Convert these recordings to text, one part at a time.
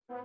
Hello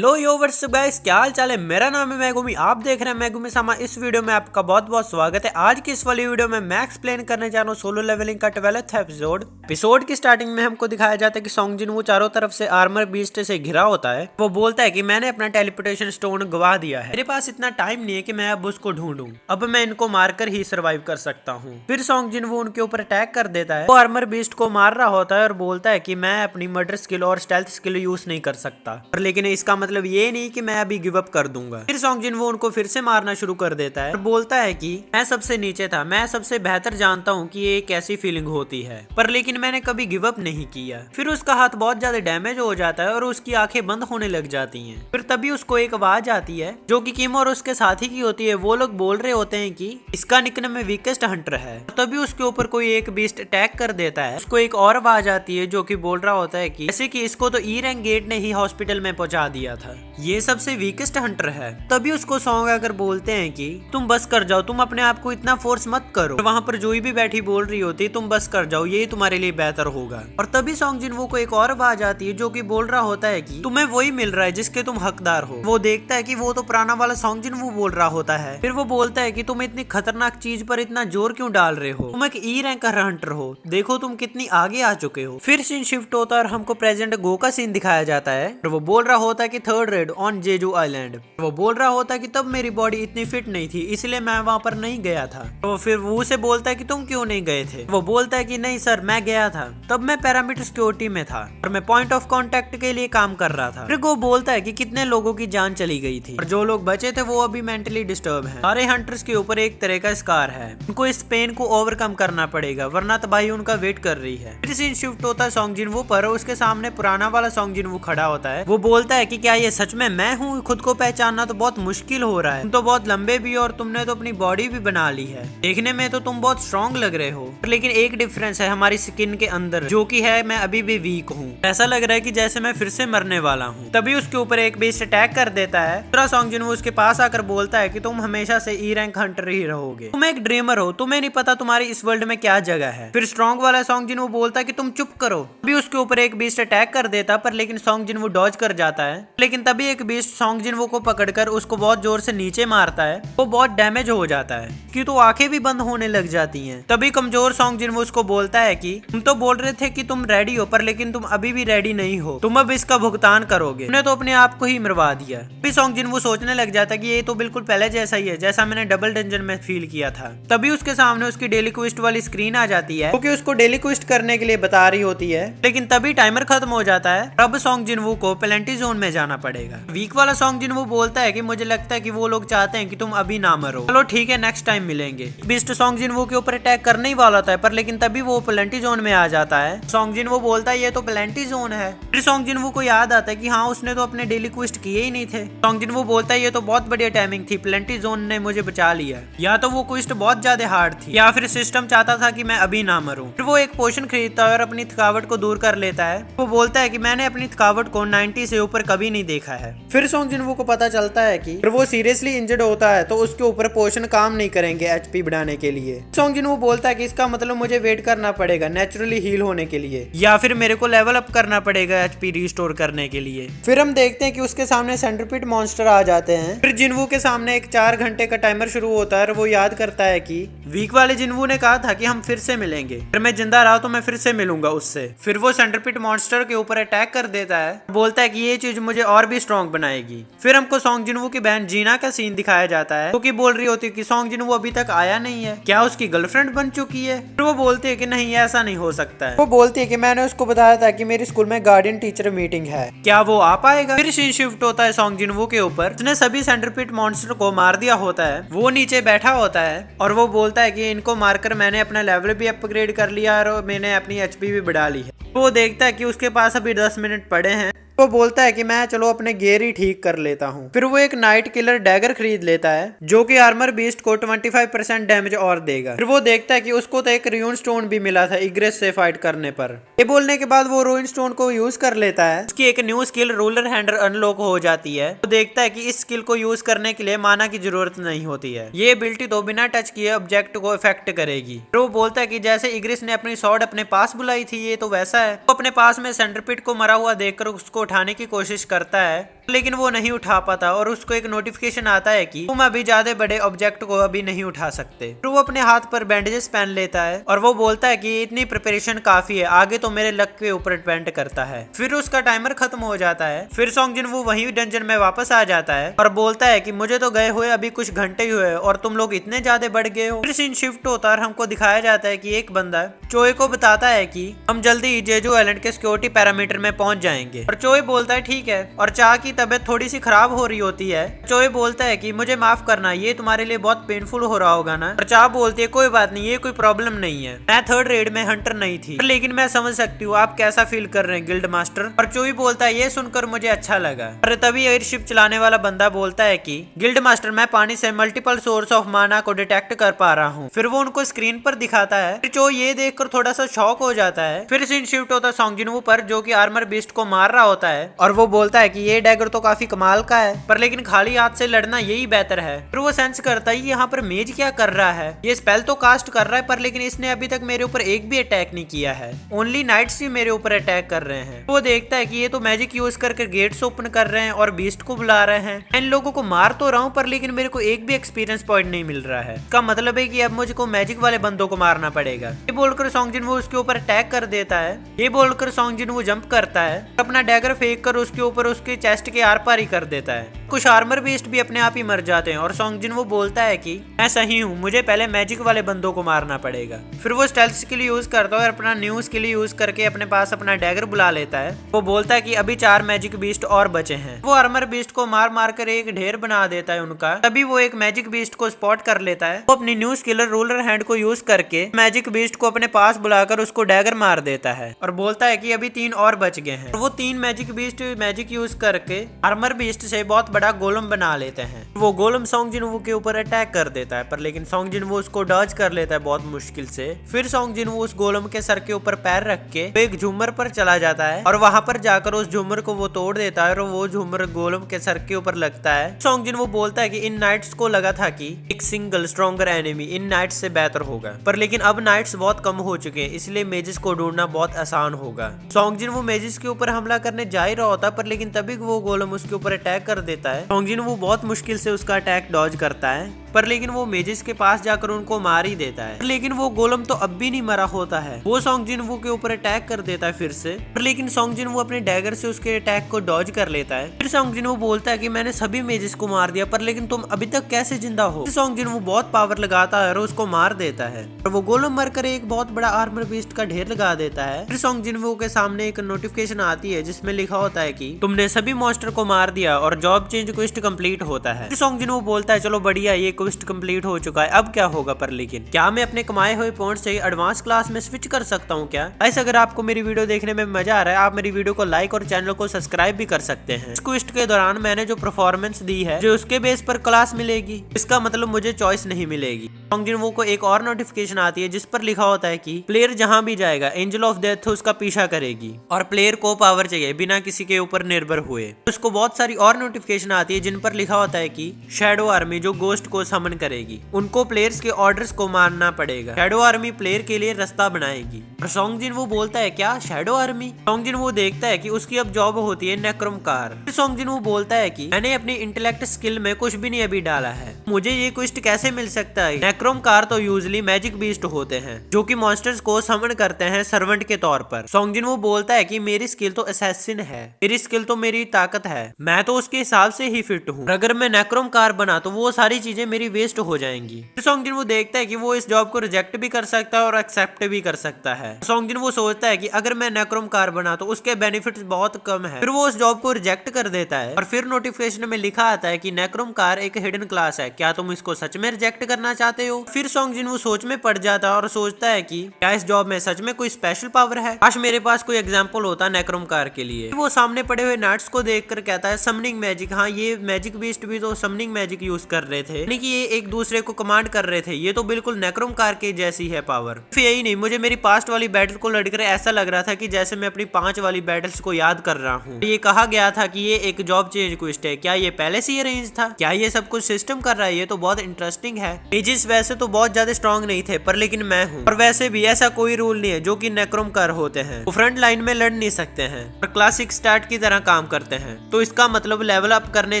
यो WhatsApp guys, क्या हाल चाल है। मेरा नाम है मैगुमी, आप देख रहे हैं मैगुमी सामा। इस वीडियो में आपका बहुत बहुत स्वागत है। आज की इस वाली वीडियो में मैं एक्सप्लेन करने जा रहा हूँ सोलो लेवलिंग का 12th एपिसोड की स्टार्टिंग में हमको दिखाया जाता है कि सॉन्ग जिनवू चारों तरफ से आर्मर बीस्ट से घिरा होता है। वो बोलता है कि मैंने अपना टेलीपोर्टेशन स्टोन गवा दिया है, मेरे पास इतना टाइम नहीं है कि मैं अब उसको ढूंढूं, अब मैं इनको मारकर ही सर्वाइव कर सकता हूँ। फिर सॉन्ग जिनवू उनके ऊपर अटैक कर देता है। वो आर्मर बीस्ट को मार रहा होता है और बोलता है कि मैं अपनी मर्डर स्किल और स्टेल्थ स्किल यूज नहीं कर सकता, पर लेकिन इसका मतलब ये नहीं कि मैं अभी गिव अप कर दूंगा। फिर सॉन्ग जिनवू उनको फिर से मारना शुरू कर देता है और बोलता है कि मैं सबसे नीचे था, मैं सबसे बेहतर जानता हूँ कि ये कैसी फीलिंग होती है, पर लेकिन मैंने कभी गिव अप नहीं किया। फिर उसका हाथ बहुत ज्यादा डैमेज हो जाता है और उसकी आंखें बंद होने लग जाती हैं। फिर तभी उसको एक आवाज आती है जो कि किम और उसके साथी की होती है। वो लोग बोल रहे होते हैं कि इसका निकनेम में वीकेस्ट हंटर है। तभी उसके ऊपर कोई एक बीस्ट अटैक कर देता है। उसको एक और आवाज आती है जो कि बोल रहा होता है कि जैसे कि इसको तो ई रैंक गेट ने ही हॉस्पिटल में पहुंचा दिया था, ये सबसे वीकेस्ट हंटर है। तभी उसको सॉन्ग आकर बोलते हैं कि तुम बस कर जाओ, तुम अपने आप को इतना फोर्स मत करो। वहां पर जोई भी बैठी बोल रही होती है तुम बस कर जाओ, यही तुम्हारे लिए बेहतर होगा। और तभी सॉन्ग जिनवू को एक और आवाज आती है जो कि बोल रहा होता है कि तुम्हें वही मिल रहा है जिसके तुम हकदार हो। वो देखता है कि वो तो पुराना वाला सॉन्ग जिनवू बोल रहा होता है। फिर वो बोलता है कि तुम इतनी खतरनाक चीज पर इतना जोर क्यों डाल रहे हो, तुम एक ई रैंक का हंटर हो, देखो तुम कितनी आगे आ चुके हो। फिर सीन शिफ्ट होता है और हमको प्रेजेंट गो का सीन दिखाया जाता है। और वो बोल रहा होता है कि third raid on Jeju Island. वो बोल रहा होता है कि तब मेरी बॉडी इतनी फिट नहीं थी, इसलिए मैं वहां पर नहीं गया था। तो फिर वो उसे बोलता है कि तुम क्यों नहीं गए थे। वो बोलता है कि नहीं सर, मैं गया था, तब मैं पैरामीटर सिक्योरिटी में था और मैं पॉइंट ऑफ कांटेक्ट के लिए काम कर रहा था। फिर वो बोलता है कि कितने लोगों की जान चली गई थी और जो लोग बचे थे वो अभी मेंटली डिस्टर्ब हैं। सारे हंटर्स के ऊपर एक तरह का स्कार है, उनको इस पेन को ओवरकम करना पड़ेगा वरना तबाही उनका वेट कर रही है। फिर सीन शिफ्ट होता है सॉन्ग जिनवू पर, उसके सामने पुराना वाला सॉन्ग जिनवू खड़ा होता है। वो बोलता है कि क्या ये सच में मैं हूँ, खुद को पहचानना तो बहुत मुश्किल हो रहा है, तुम तो बहुत लंबे भी और तुमने तो अपनी बॉडी भी बना ली है, देखने में तो तुम बहुत स्ट्रॉन्ग लग रहे हो, लेकिन एक डिफरेंस है हमारी स्किन के अंदर, जो कि है मैं अभी भी वीक हूँ, ऐसा लग रहा है कि जैसे मैं फिर से मरने वाला हूँ। तभी उसके ऊपर एक बेस्ट अटैक कर देता है। दूसरा सॉन्ग जिनवू उसके पास आकर बोलता है कि तुम हमेशा से ई रैंक हंटर ही रहोगे, तुम एक ड्रीमर हो, तुम्हें नहीं पता तुम्हारी इस वर्ल्ड में क्या जगह है। फिर स्ट्रॉन्ग वाला सॉन्ग जिनवू बोलता है कि तुम चुप करो। तभी उसके ऊपर एक बीस्ट अटैक कर देता पर लेकिन सॉन्ग जिनवू डॉज कर जाता है। लेकिन तभी एक बीस्ट सॉन्ग जिनवू को पकड़कर उसको बहुत जोर से नीचे मारता है। वो बहुत डैमेज हो जाता है कि तो आंखें भी बंद होने लग जाती हैं। तभी कमजोर सॉन्ग जिनवू उसको बोलता है कि तुम तो बोल रहे थे कि तुम रेडी हो, पर लेकिन तुम अभी भी रेडी नहीं हो, तुम अब इसका भुगतान करोगे, तुमने तो अपने आप को ही मरवा दिया। तभी सॉन्ग जिनवू सोचने लग जाता है कि ये तो बिल्कुल पहले जैसा ही है जैसा मैंने डबल डंजन में फील किया था। तभी उसके सामने उसकी डेली क्विस्ट वाली स्क्रीन आ जाती है क्योंकि उसको डेली क्विस्ट करने के लिए बता रही होती है। लेकिन तभी टाइमर खत्म हो जाता है। अब सॉन्ग जिनवू को पेनल्टी जोन में जाना पड़ेगा। वीक वाला सॉन्ग जिनवू बोलता है कि मुझे लगता है कि वो लोग चाहते हैं कि तुम अभी ना मरो, चलो ठीक है नेक्स्ट टाइम मिलेंगे। बीस्ट सॉन्ग जिनवू के ऊपर अटैक करने ही वाला था, पर लेकिन तभी वो पेनल्टी जोन में आ जाता है। सॉन्ग जिनवू बोलता है ये तो पेनल्टी जोन है। फिर सॉन्ग जिनवू को याद आता है कि हाँ उसने तो अपने डेली क्विस्ट किए ही नहीं थे। सॉन्ग जिनवू बोलता है ये तो बहुत बढ़िया टाइमिंग थी, पेनल्टी जोन ने मुझे बचा लिया, या तो वो क्विस्ट बहुत ज्यादा हार्ड थी या फिर सिस्टम चाहता था कि मैं अभी ना मरूं। फिर वो एक पोशन खरीदता है और अपनी थकावट को दूर कर लेता है। वो बोलता है कि मैंने अपनी थकावट को 90 से ऊपर कभी नहीं देखा है। फिर सॉन्ग जिनवू को पता चलता है कि वो सीरियसली इंजर्ड होता है तो उसके ऊपर पोशन काम नहीं करेंगे एचपी बढ़ाने के लिए। सॉन्ग जिनवू बोलता है कि इसका मतलब मुझे वेट करना पड़ेगा नेचुरली हील होने के लिए, या फिर मेरे को लेवल अप करना पड़ेगा एचपी रिस्टोर करने के लिए। फिर हम देखते हैं कि उसके सामने सेंट्रीपिड मॉन्स्टर आ जाते हैं। फिर जिनवू के सामने एक 4 घंटे का टाइमर शुरू होता है और वो याद करता है कि वीक वाले जिनवू ने कहा था कि हम फिर से मिलेंगे, फिर मैं जिंदा रहा तो मैं फिर से मिलूंगा उससे। फिर वो सेंट्रीपिड मॉन्स्टर के ऊपर अटैक कर देता है, बोलता है कि ये चीज मुझे और भी स्ट्रॉन्ग बनाएगी। फिर हमको सॉन्ग जिनवू की बहन जीना का सीन दिखाया जाता है क्योंकि बोल रही होती है कि सॉन्ग जिनवू अभी तक आया नहीं है, क्या उसकी गर्लफ्रेंड बन चुकी है। फिर वो बोलती है कि नहीं ऐसा नहीं हो सकता है। वो बोलती है कि मैंने उसको बताया था कि मेरे स्कूल में गार्डियन टीचर मीटिंग है, क्या वो आ पाएगा। फिर सीन शिफ्ट होता है सॉन्ग जिनवू के ऊपर, उसने सभी सेंट्रीपिड मॉन्स्टर को मार दिया होता है। वो नीचे बैठा होता है और वो बोलता है कि इनको मारकर मैंने अपना लेवल भी अपग्रेड कर लिया और मैंने अपनी एचपी भी बढ़ा ली है। वो देखता है कि उसके पास अभी 10 मिनट पड़े हैं। वो बोलता है कि मैं चलो अपने गियर ही ठीक कर लेता हूँ। फिर वो एक नाइट किलर डैगर खरीद लेता है जो कि आर्मर बीस्ट को 25% डैमेज और देगा। फिर वो देखता है कि उसको तो एक रूइन स्टोन भी मिला था इग्रेस से फाइट करने पर। ये बोलने के बाद वो रूइन स्टोन को यूज कर लेता है। उसकी एक new skill ruler hander unlock हो जाती है। वो देखता है कि इस स्किल को यूज करने के लिए माना की जरूरत नहीं होती है। ये एबिलिटी तो बिना टच किए ऑब्जेक्ट को इफेक्ट करेगी। फिर वो बोलता है कि जैसे इग्रेस ने अपनी स्वॉर्ड अपने पास बुलाई थी ये तो वैसा है। वो अपने पास में सेंटरपिट को मरा हुआ देखकर उसको उठाने की कोशिश करता है लेकिन वो नहीं उठा पाता और उसको एक नोटिफिकेशन आता है कि तुम अभी ज्यादा बड़े ऑब्जेक्ट को अभी नहीं उठा सकते। फिर वो अपने हाथ पर बैंडेजेस पहन लेता है और वो बोलता है कि इतनी प्रिपरेशन काफी है, आगे तो मेरे लक के ऊपर डिपेंड करता है। फिर उसका टाइमर खत्म हो जाता है। फिर सॉन्गजिन वो वही डंजन में वापस आ जाता है और बोलता है कि मुझे तो गए हुए अभी कुछ घंटे ही हुए और तुम लोग इतने ज्यादा बढ़ गए हो। फिर सीन शिफ्ट होता है और हमको दिखाया जाता है कि एक बंदा चोए को बताता है कि हम जल्दी ही जेजू आइलैंड के सिक्योरिटी पैरामीटर में पहुंच जाएंगे और चोए बोलता है ठीक है और चाह की तबीयत थोड़ी सी खराब हो रही होती है। चोए बोलता है कि मुझे माफ करना, ये तुम्हारे लिए बहुत पेनफुल हो रहा होगा ना। और चाह बोलती है कोई बात नहीं, ये कोई प्रॉब्लम नहीं है, मैं थर्ड रेड में हंटर नहीं थी लेकिन मैं समझ सकती हूँ आप कैसा फील कर रहे हैं गिल्ड मास्टर। और चोई बोलता है ये सुनकर मुझे अच्छा लगा। और तभी एयरशिप चलाने वाला बंदा बोलता है कि गिल्ड मास्टर मैं पानी से मल्टीपल सोर्स ऑफ माना को डिटेक्ट कर पा रहा हूँ। फिर वो उनको स्क्रीन पर दिखाता है। फिर चोई ये देखकर थोड़ा सा शॉक हो जाता है। फिर सीन शिफ्ट होता है सॉन्गजिन पर जो कि आर्मर बीस्ट को मार रहा होता है और वो बोलता है कि ये डैगर तो काफी कमाल का है पर लेकिन खाली हाथ से लड़ना यही बेहतर है। फिर वो सेंस करता है यहाँ पर मेज क्या कर रहा है, ये स्पेल तो कास्ट कर रहा है पर लेकिन इसने अभी तक मेरे ऊपर एक भी अटैक नहीं किया है, ओनली नाइट्स ही मेरे ऊपर अटैक कर रहे हैं। वो देखता है कि ये तो मैजिक यूज करके गेट्स ओपन कर रहे हैं और बीस्ट को बुला रहे हैं। इन लोगों को मार तो रहा हूँ पर लेकिन मेरे को एक भी एक्सपीरियंस पॉइंट नहीं मिल रहा है। इसका मतलब है कि अब मुझे को मैजिक वाले बंदों को मारना पड़ेगा। ये बोलकर सॉन्गजिन वो उसके ऊपर अटैक कर देता है। ये बोलकर सॉन्गजिन वो जंप करता है, अपना डैगर फेंक कर उसके ऊपर उसके चेस्ट के आर पार ही कर देता है। कुछ आर्मर बीस्ट भी अपने आप ही मर जाते हैं और सॉन्गजिन वो बोलता है कि मैं सही हूँ, मुझे पहले मैजिक वाले बंदों को मारना पड़ेगा। फिर वो स्टेल्थ स्किल यूज करता है और अपना न्यू स्किल यूज करके अपने पास अपना डैगर बुला लेता है। वो बोलता है कि अभी 4 मैजिक बीस्ट और बचे हैं। वो आर्मर बीस्ट को मार मार कर एक ढेर बना देता है उनका। तभी वो एक मैजिक बीस्ट को स्पॉट कर लेता है। वो अपनी न्यू स्किलर रूलर हैंड को यूज करके मैजिक बीस्ट को अपने पास बुलाकर उसको डैगर मार देता है और बोलता है कि अभी 3 और बच गए हैं। वो 3 मैजिक बीस्ट मैजिक यूज करके आर्मर बीस्ट से बहुत बड़ा गोलम बना लेते हैं। वो गोलम सॉन्गजिन वो के ऊपर अटैक कर देता है पर लेकिन सॉन्गजिन वो उसको डॉज कर लेता है बहुत मुश्किल से। फिर सॉन्गजिन वो उस गोलम के सर के ऊपर पैर रख के एक झूमर पर चला जाता है और वहां पर जाकर उस झूमर को वो तोड़ देता है और वो झूमर गोलम के सर के ऊपर लगता है। सॉन्गजिन वो बोलता है कि इन नाइट्स को लगा था कि एक सिंगल स्ट्रॉन्गर एनिमी इन नाइट्स से बेहतर होगा पर लेकिन अब नाइट्स बहुत कम हो चुके हैं इसलिए मेजिस को ढूंढना बहुत आसान होगा। सॉन्गजिन वो मेजिस के ऊपर हमला करने जा ही रहा होता पर लेकिन तभी वो गोलम उसके ऊपर अटैक कर देता है। सॉन्गजिन वो बहुत मुश्किल से उसका अटैक डॉज करता है पर लेकिन वो मेजिस के पास जाकर उनको मार ही देता है। लेकिन वो गोलम तो अब भी नहीं मरा होता है। वो सॉन्गजिन वो के ऊपर अटैक कर देता है फिर से पर लेकिन सॉन्गजिन वो अपने डैगर से उसके अटैक को डॉज कर लेता है। फिर सॉन्गजिन वो बोलता है कि मैंने सभी मेजिस को मार दिया पर लेकिन तुम अभी तक कैसे जिंदा हो। फिर सॉन्गजिन वो बहुत पावर लगाता है और उसको मार देता है और वो गोलम मरकर एक बहुत बड़ा आर्मर बीस्ट का ढेर लगा देता है। फिर सॉन्गजिन वो के सामने एक नोटिफिकेशन आती है जिसमें लिखा होता है कि तुमने सभी मॉन्स्टर को मार दिया और जॉब चेंज क्वेस्ट कंप्लीट होता है। फिर सॉन्गजिन वो बोलता है चलो बढ़िया, ये क्वेस्ट कंप्लीट हो चुका है, अब क्या होगा पर लेकिन क्या मैं अपने कमाए हुए पॉइंट से एडवांस क्लास में स्विच कर सकता हूँ क्या। ऐसे अगर आपको मेरी वीडियो देखने में मजा आ रहा है आप मेरी वीडियो को लाइक और चैनल को सब्सक्राइब भी कर सकते हैं। इस क्वेस्ट के दौरान मैंने जो परफॉर्मेंस दी है जो उसके बेस पर क्लास मिलेगी, इसका मतलब मुझे चॉइस नहीं मिलेगी। सॉन्गजिन वो को एक और नोटिफिकेशन आती है जिस पर लिखा होता है कि प्लेयर जहां भी जाएगा एंजल ऑफ डेथ उसका पीछा करेगी और प्लेयर को पावर चाहिए बिना किसी के ऊपर निर्भर हुए। उसको बहुत सारी और नोटिफिकेशन आती है जिन पर लिखा होता है कि शैडो आर्मी जो गोस्ट को समन करेगी उनको प्लेयर्स के ऑर्डर्स को मानना पड़ेगा। शैडो आर्मी प्लेयर के लिए रास्ता बनाएगी। और सॉन्गजिन वो बोलता है क्या शैडो आर्मी। सॉन्गजिन वो देखता है कि उसकी अब जॉब होती है नेक्रोमकार। फिर सॉन्गजिन वो बोलता है कि मैंने अपनी इंटेलेक्ट स्किल में कुछ भी नहीं अभी डाला है, मुझे ये क्वेस्ट कैसे मिल सकता है। नेक्रोमकार तो यूजुअली मैजिक बीस्ट होते हैं जो कि मॉन्स्टर्स को समन करते हैं सर्वेंट के तौर पर। सॉन्गजिन वो बोलता है कि मेरी स्किल तो असैसिन है, मेरी स्किल तो मेरी ताकत है, मैं तो उसके हिसाब से ही फिट हूँ। अगर मैं नेक्रोमकार बना तो वो सारी चीजें मेरी वेस्ट हो जाएंगी। फिर सॉन्गजिन वो देखता है कि वो इस जॉब को रिजेक्ट भी कर सकता है और एक्सेप्ट भी कर सकता है। सॉन्गजिन वो सोचता है कि अगर मैं नेक्रोमकार बना तो उसके बेनिफिट्स बहुत कम है। फिर वो उस जॉब को रिजेक्ट कर देता है और फिर नोटिफिकेशन में लिखा आता है कि नेक्रोमकार एक हिडन क्लास है, क्या तुम इसको सच में रिजेक्ट करना चाहते हो। फिर सॉन्ग जिनवू सोच में पड़ जाता है और सोचता है कि क्या इस जॉब में सच में कोई स्पेशल पावर है, काश मेरे पास कोई एग्जाम्पल होता नेक्रोमकार के लिए। वो सामने पड़े हुए नट्स को देखकर कहता है समनिंग मैजिक, हाँ ये मैजिक बीस्ट भी तो समनिंग मैजिक यूज कर रहे थे, यानी कि ये एक दूसरे को कमांड कर रहे थे, ये तो बिल्कुल नेक्रोमकार के जैसी है पावर। फिर यही नहीं, मुझे मेरी पास्ट वाली बैटल को लड़कर ऐसा लग रहा था कि जैसे मैं अपनी 5 वाली बैटल्स को याद कर रहा हूँ। ये कहा गया था कि ये एक जॉब चेंज क्विस्ट है, क्या ये पहले से ही अरेंज था, क्या ये सब कुछ सिस्टम कर रहा है, ये तो बहुत इंटरेस्टिंग है। मेजिस वैसे तो बहुत ज्यादा स्ट्रॉन्ग नहीं थे, पर लेकिन मैं हूँ, और वैसे भी ऐसा कोई रूल नहीं है जो कि नेक्रोमकार होते हैं, वो फ्रंट लाइन में लड़ नहीं सकते हैं और क्लासिक स्टार्ट की तरह काम करते हैं, तो इसका मतलब लेवल अप करने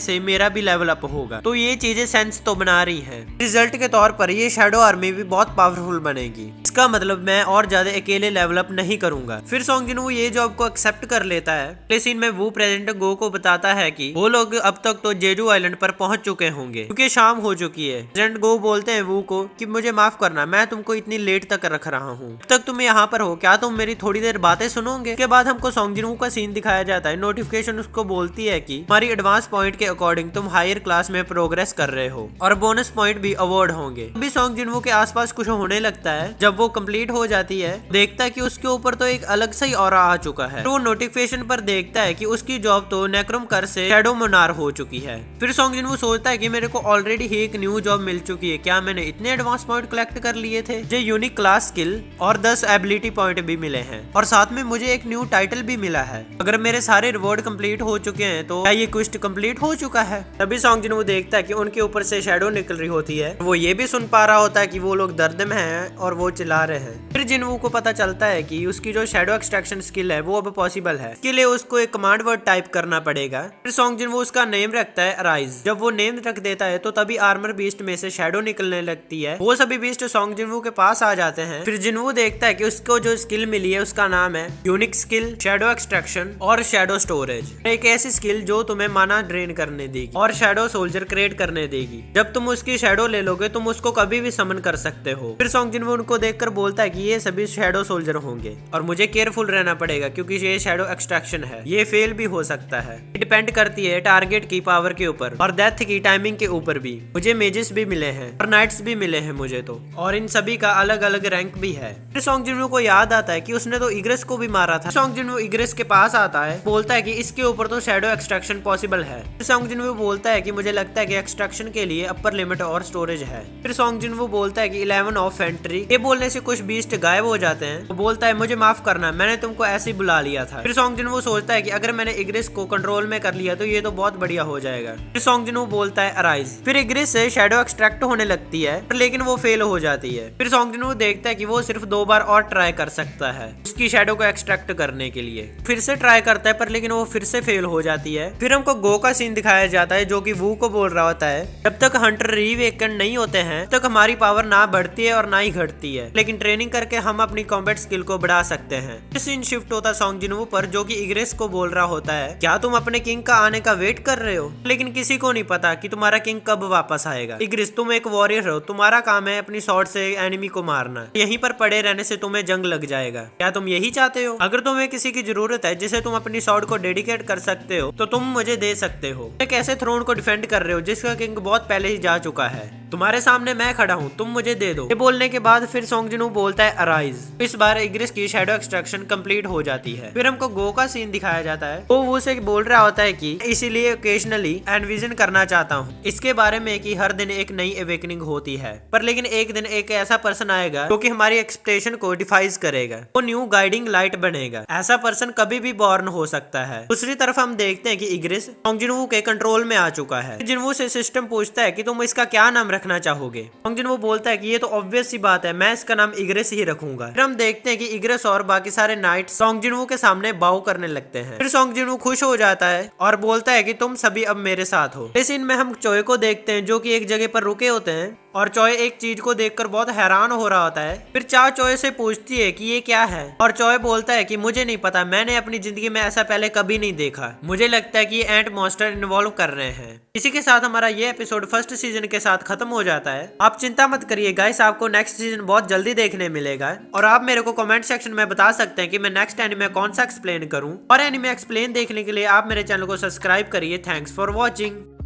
से मेरा भी लेवल अप होगा, तो ये चीजें सेंस तो बना रही है। रिजल्ट के तौर पर ये शैडो आर्मी भी बहुत पावरफुल बनेगी, इसका मतलब मैं और ज्यादा अकेले लेवल अप नहीं करूंगा। फिर सॉन्ग जिनवू ये जॉब को एक्सेप्ट कर लेता है। अगले सीन में वो प्रेजेंट गो को बताता है कि वो लोग अब तक तो जेजू आइलैंड पर पहुंच चुके होंगे क्योंकि शाम हो चुकी है। प्रेजेंट गो बोलते हैं वो को कि मुझे माफ करना, मैं तुमको इतनी लेट तक रख रहा हूँ, अब तक तुम यहाँ पर हो, क्या तुम मेरी थोड़ी देर बातें सुनोगे। के बाद हमको सॉन्ग जिनवू का सीन दिखाया जाता है। नोटिफिकेशन उसको बोलती है कि हमारी एडवांस पॉइंट के अकॉर्डिंग तुम हायर क्लास में प्रोग्रेस कर रहे हो और बोनस पॉइंट भी अवार्ड होंगे। अभी सॉन्ग जिनवू के आसपास कुछ होने लगता है। जब वो कंप्लीट हो जाती है, देखता है कि उसके ऊपर तो एक अलग सा ही ऑरा आ चुका है। तो वो नोटिफिकेशन पर देखता है कि उसकी जॉब तो नेक्रोमकार से शैडो मोनार हो चुकी है। फिर सॉन्ग जिनवू सोचता है कि मेरे को ऑलरेडी ही एक न्यू जॉब मिल चुकी है, क्या मैंने इतने एडवांस पॉइंट कलेक्ट कर लिए थे। मुझे यूनिक क्लास स्किल और 10 एबिलिटी पॉइंट भी मिले हैं और साथ में मुझे एक न्यू टाइटल भी मिला है। अगर मेरे सारे रिवॉर्ड कंप्लीट हो चुके हैं तो क्या ये क्वेस्ट कंप्लीट हो चुका है। तभी सॉन्ग जिनवू देखता है कि उनके ऊपर से शैडो निकल रही होती है। वो ये भी सुन पा रहा होता है कि वो लोग दर्द में हैं और वो चिल्ला रहे हैं। फिर जिनवू को पता चलता है कि उसकी जो शैडो एक्सट्रैक्शन स्किल है वो अब पॉसिबल है। इसके लिए उसको एक कमांड वर्ड टाइप करना पड़ेगा। फिर सॉन्ग जिनवू उसका नेम रखता है अराइज। जब वो नेम रख देता है तो तभी आर्मर बीस्ट में से शैडो निकलने लगती है। वो सभी बीस्ट सॉन्ग जिनवू के पास आ जाते हैं। फिर जिनवू देखता है कि उसको जो स्किल मिली है उसका नाम है यूनिक स्किल, शैडो एक्सट्रैक्शन और शैडो स्टोरेज। एक ऐसी स्किल जो तुम्हें माना ड्रेन करने देगी और शैडो सोल्जर क्रिएट करने देगी। जब तुम उसकी शैडो ले लोगे तुम उसको कभी भी समन कर सकते हो। फिर सॉन्ग जिनवू उनको देखकर बोलता है कि ये सभी शैडो सोल्जर होंगे और मुझे केयरफुल रहना पड़ेगा क्योंकि ये शैडो एक्सट्रैक्शन है, ये फेल भी हो सकता है। डिपेंड करती है टारगेट की पावर के ऊपर और डेथ की टाइमिंग के ऊपर भी। मुझे मेजेस भी मिले हैं और नाइट्स भी मिले हैं मुझे तो, और इन सभी का अलग अलग रैंक भी है। फिर सॉन्ग जिनवू को याद आता है कि उसने तो इग्रेस को भी मारा था। सॉन्ग जिनवू इग्रेस के पास आता है, बोलता है कि इसके ऊपर तो शैडो एक्सट्रैक्शन पॉसिबल है। फिर सॉन्ग जिनवू बोलता है कि मुझे लगता है कि एक्सट्रैक्शन के लिए अपर लिमिट और स्टोरेज है। फिर सॉन्ग जिनवू बोलता है कि 11 ऑफ एंट्री। ये बोलने से कुछ बीस्ट गायब हो जाते हैं। वो बोलता है मुझे माफ करना, मैंने तुमको ऐसे ही बुला लिया था। फिर सॉन्ग जिनवू सोचता है कि अगर मैंने इग्रेस को कंट्रोल में कर लिया तो ये तो बहुत बढ़िया हो जाएगा। फिर सॉन्ग जिनवू बोलता है अराइज। फिर इग्रेस से शैडो एक्सट्रैक्ट होने लगती है लेकिन वो फेल हो जाती है। फिर सॉन्ग जिनवू देखता है कि वो सिर्फ 2 बार और ट्राई कर सकता है उसकी शैडो को एक्सट्रैक्ट करने के लिए। फिर से ट्राई करता है पर लेकिन वो फिर से फेल हो जाती है। फिर हमको गो का सीन दिखाया जाता है जो कि वू को बोल रहा होता है जब तक हंटर रीवेकन नहीं होते हैं तब तक हमारी पावर ना बढ़ती है और ना ही घटती है, लेकिन ट्रेनिंग करके हम अपनी कॉम्बैट स्किल को बढ़ा सकते हैं। सीन शिफ्ट होता सॉन्ग जिनवू पर जो कि इग्रेस को बोल रहा होता है क्या तुम अपने किंग का आने का वेट कर रहे हो, लेकिन किसी को नहीं पता कि तुम्हारा किंग कब वापस आएगा। इग्रेस तुम एक वॉरियर हो, तुम्हारा काम है अपनी स्वॉर्ड से एनिमी को मारना, यहीं पर पड़े रहने से तुम्हें जंग लग जाएगा। क्या तुम यही चाहते हो? अगर तुम्हें किसी की जरूरत है जिसे तुम अपनी स्वॉर्ड को डेडिकेट कर सकते हो तो तुम मुझे दे सकते हो। कैसे थ्रोन को डिफेंड कर रहे हो जिसका किंग बहुत पहले ही जा चुका है, तुम्हारे सामने मैं खड़ा हूँ, तुम मुझे दे दो। ये बोलने के बाद फिर सॉन्ग जिनवू बोलता है अराइज। इस बार इग्रेस की शैडो एक्सट्रैक्शन कंप्लीट हो जाती है। फिर हमको गो का सीन दिखाया जाता है। वो उसे बोल रहा होता है कि इसीलिए ओकेजनली एनविजन करना चाहता हूँ इसके बारे में कि हर दिन एक नई अवेकनिंग होती है, पर लेकिन एक दिन एक ऐसा पर्सन आएगा जो कि हमारी एक्सपेक्टेशन को डिफाइज करेगा, वो न्यू गाइडिंग लाइट बनेगा। ऐसा पर्सन कभी भी बॉर्न हो सकता है। दूसरी तरफ हम देखते हैं कि इग्रेस सॉन्ग जिनवू के कंट्रोल में आ चुका है। जिनवू से सिस्टम पूछता है कि तुम इसका क्या नाम रखना चाहोगे। सॉन्ग जिनवू बोलता है कि ये तो ऑब्वियस सी बात है, मैं इसका नाम इग्रेस ही रखूंगा। फिर हम देखते हैं कि इग्रेस और बाकी सारे नाइट सॉन्ग जिनवू के सामने बाउ करने लगते हैं। फिर सॉन्ग जिनवू खुश हो जाता है और बोलता है कि तुम सभी अब मेरे साथ हो। इस सीन में हम चोय को देखते हैं जो कि एक जगह पर रुके होते हैं और चोय एक चीज को देखकर बहुत हैरान हो रहा होता है। फिर चा चोय से पूछती है कि ये क्या है और चोय बोलता है कि मुझे नहीं पता, मैंने अपनी जिंदगी में ऐसा पहले कभी नहीं देखा, मुझे लगता है कि ये एंट मॉन्स्टर इन्वॉल्व कर रहे हैं। इसी के साथ हमारा ये एपिसोड फर्स्ट सीजन के साथ खत्म हो जाता है। आप चिंता मत करिए गाइस, आपको नेक्स्ट सीजन बहुत जल्दी देखने मिलेगा और आप मेरे को कमेंट सेक्शन में बता सकते हैं कि मैं नेक्स्ट एनिमे कौन सा एक्सप्लेन करूं। और एनिमे एक्सप्लेन देखने के लिए आप मेरे चैनल को सब्सक्राइब करिए। Thanks for watching.